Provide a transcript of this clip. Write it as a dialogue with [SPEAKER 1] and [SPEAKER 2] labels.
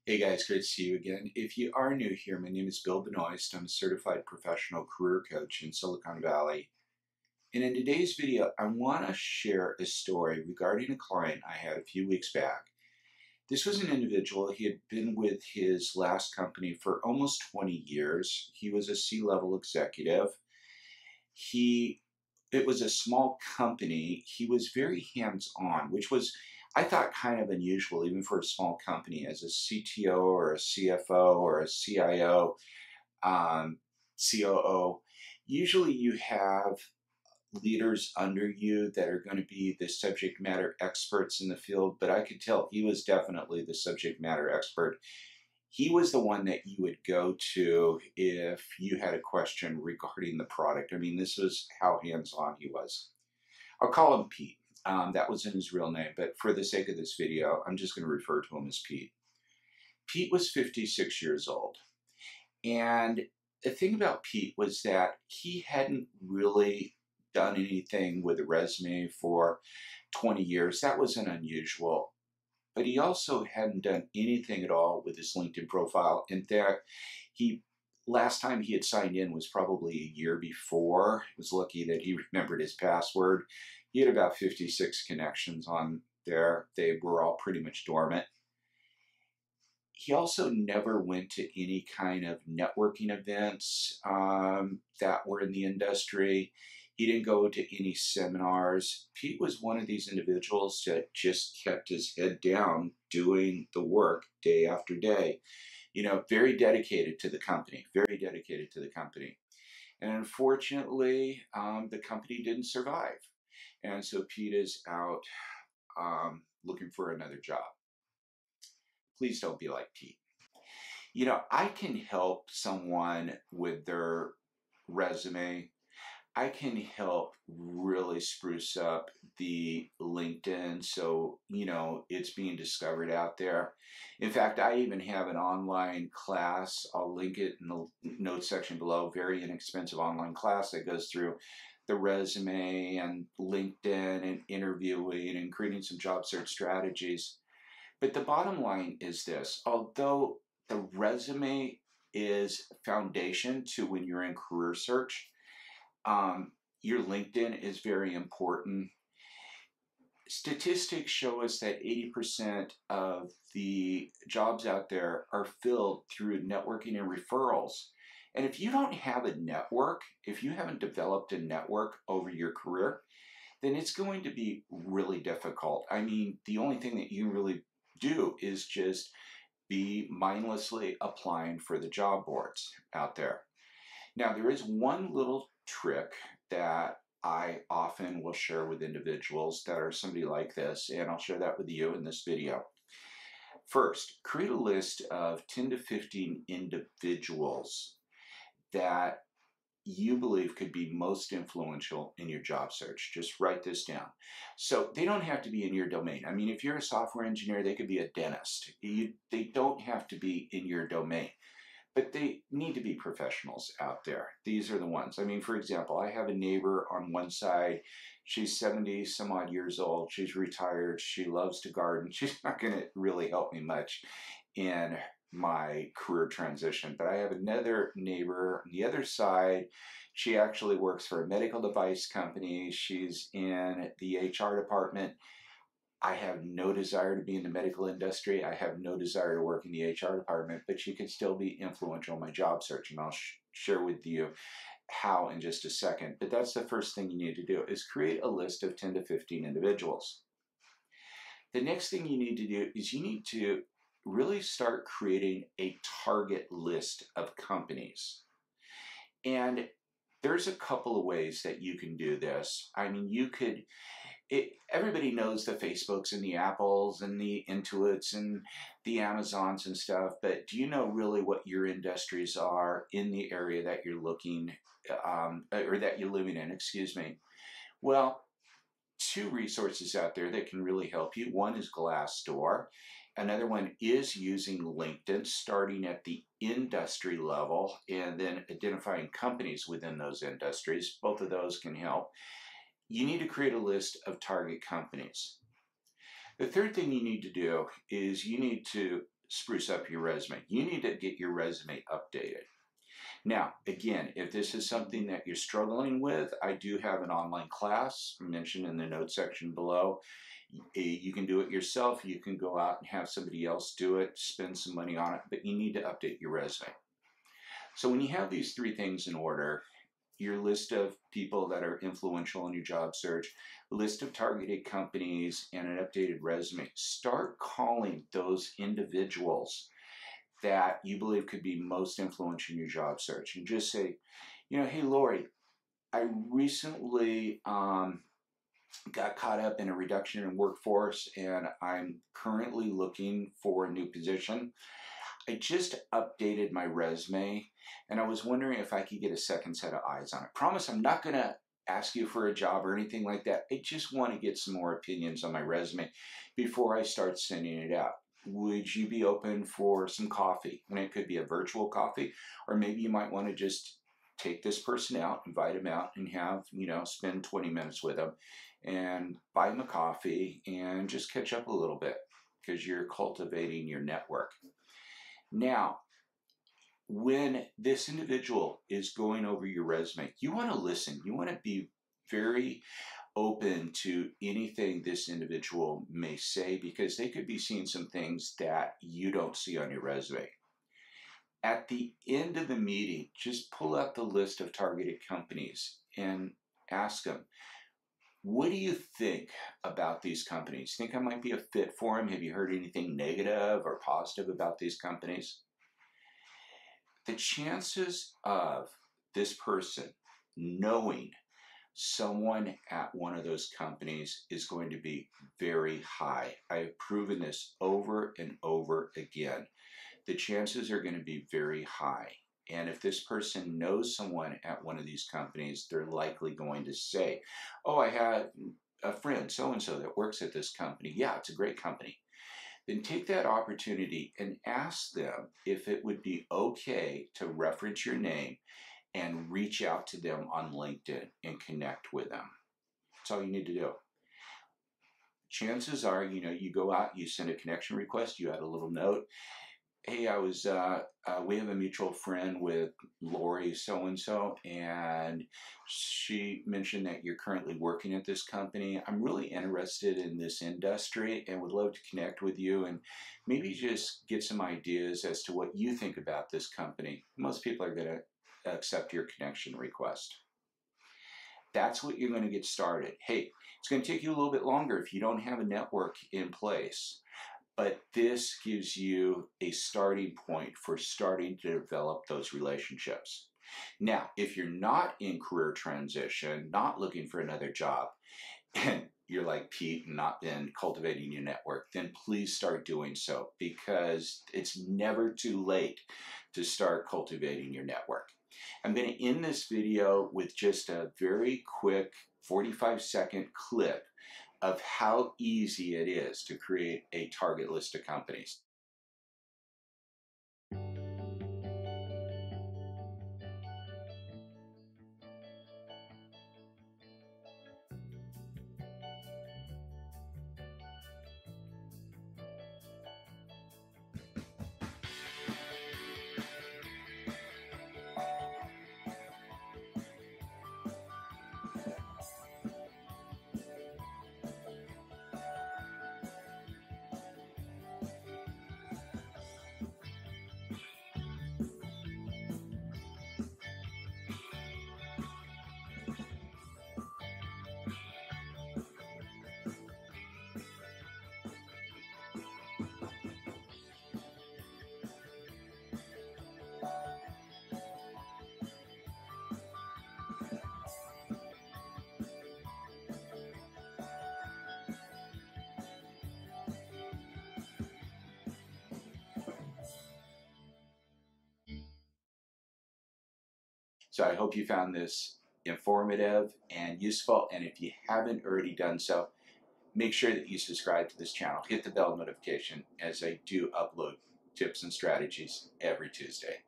[SPEAKER 1] Hey guys, great to see you again. If you are new here, my name is Bill Benoist. I'm a certified professional career coach in Silicon Valley. And in today's video, I want to share a story regarding a client I had a few weeks back. This was an individual. He had been with his last company for almost 20 years. He was a C-level executive. It was a small company. He was very hands-on, which was, I thought, kind of unusual, even for a small company. As a CTO or a CFO or a CIO, COO, usually you have leaders under you that are going to be the subject matter experts in the field, but I could tell he was definitely the subject matter expert. He was the one that you would go to if you had a question regarding the product. I mean, this was how hands-on he was. I'll call him Pete. That wasn't his real name, but for the sake of this video, I'm just going to refer to him as Pete. Pete was 56 years old. And the thing about Pete was that he hadn't really done anything with a resume for 20 years. That wasn't unusual. But he also hadn't done anything at all with his LinkedIn profile. In fact, last time he had signed in was probably a year before. He was lucky that he remembered his password. He had about 56 connections on there. They were all pretty much dormant. He also never went to any kind of networking events that were in the industry. He didn't go to any seminars. Pete was one of these individuals that just kept his head down doing the work day after day. You know, very dedicated to the company, very dedicated to the company. And unfortunately, the company didn't survive. And so Pete is out looking for another job. Please don't be like Pete. You know, I can help someone with their resume. I can help really spruce up the LinkedIn so, you know, it's being discovered out there. In fact, I even have an online class. I'll link it in the notes section below. Very inexpensive online class that goes through the resume and LinkedIn and interviewing and creating some job search strategies. But the bottom line is this: although the resume is foundation to when you're in career search, your LinkedIn is very important. Statistics show us that 80% of the jobs out there are filled through networking and referrals. And if you don't have a network, if you haven't developed a network over your career, then it's going to be really difficult. I mean, the only thing that you really do is just be mindlessly applying for the job boards out there. Now, there is one little trick that I often will share with individuals that are somebody like this, and I'll share that with you in this video. First, create a list of 10 to 15 individuals that you believe could be most influential in your job search. Just write this down. So they don't have to be in your domain. I mean, if you're a software engineer, they could be a dentist. They don't have to be in your domain, but they need to be professionals out there. These are the ones. I mean, for example, I have a neighbor on one side. She's 70 some odd years old. She's retired. She loves to garden. She's not going to really help me much in my career transition. But I have another neighbor on the other side. She actually works for a medical device company. She's in the HR department. I have no desire to be in the medical industry. I have no desire to work in the HR department, but she can still be influential in my job search, and I'll share with you how in just a second. But that's the first thing you need to do, is create a list of 10 to 15 individuals. The next thing you need to do is you need to really start creating a target list of companies. And there's a couple of ways that you can do this. I mean, everybody knows the Facebooks and the Apples and the Intuits and the Amazons and stuff, but do you know really what your industries are in the area that you're looking, or that you're living in, excuse me? Well, two resources out there that can really help you. One is Glassdoor. Another one is using LinkedIn, starting at the industry level and then identifying companies within those industries. Both of those can help. You need to create a list of target companies. The third thing you need to do is you need to spruce up your resume. You need to get your resume updated. Now, again, if this is something that you're struggling with, I do have an online class mentioned in the notes section below. You can do it yourself. You can go out and have somebody else do it, spend some money on it, but you need to update your resume. So when you have these three things in order, your list of people that are influential in your job search, list of targeted companies, and an updated resume, start calling those individuals that you believe could be most influential in your job search. And just say, hey, Lori, I recently got caught up in a reduction in workforce and I'm currently looking for a new position. I just updated my resume and I was wondering if I could get a second set of eyes on it. Promise I'm not going to ask you for a job or anything like that. I just want to get some more opinions on my resume before I start sending it out. Would you be open for some coffee? And it could be a virtual coffee, or maybe you might want to just take this person out, invite them out and have, spend 20 minutes with them and buy them a coffee and just catch up a little bit because you're cultivating your network. Now, when this individual is going over your resume, you want to listen. You want to be very open to anything this individual may say because they could be seeing some things that you don't see on your resume. At the end of the meeting, just pull out the list of targeted companies and ask them, what do you think about these companies? Think I might be a fit for them? Have you heard anything negative or positive about these companies? The chances of this person knowing someone at one of those companies is going to be very high. I have proven this over and over again. The chances are going to be very high. And if this person knows someone at one of these companies, they're likely going to say, oh, I had a friend so-and-so that works at this company. Yeah, it's a great company. Then take that opportunity and ask them if it would be okay to reference your name and reach out to them on LinkedIn and connect with them. That's all you need to do. Chances are, you go out, you send a connection request, you add a little note. Hey, we have a mutual friend with Lori so-and-so, and she mentioned that you're currently working at this company. I'm really interested in this industry and would love to connect with you and maybe just get some ideas as to what you think about this company. Most people are going to accept your connection request. That's what you're going to get started. Hey, it's going to take you a little bit longer if you don't have a network in place. But this gives you a starting point for starting to develop those relationships. Now, if you're not in career transition, not looking for another job, and you're like Pete and not been cultivating your network, then please start doing so because it's never too late to start cultivating your network. I'm going to end this video with just a very quick 45-second clip of how easy it is to create a target list of companies. So I hope you found this informative and useful. And if you haven't already done so, make sure that you subscribe to this channel. Hit the bell notification as I do upload tips and strategies every Tuesday.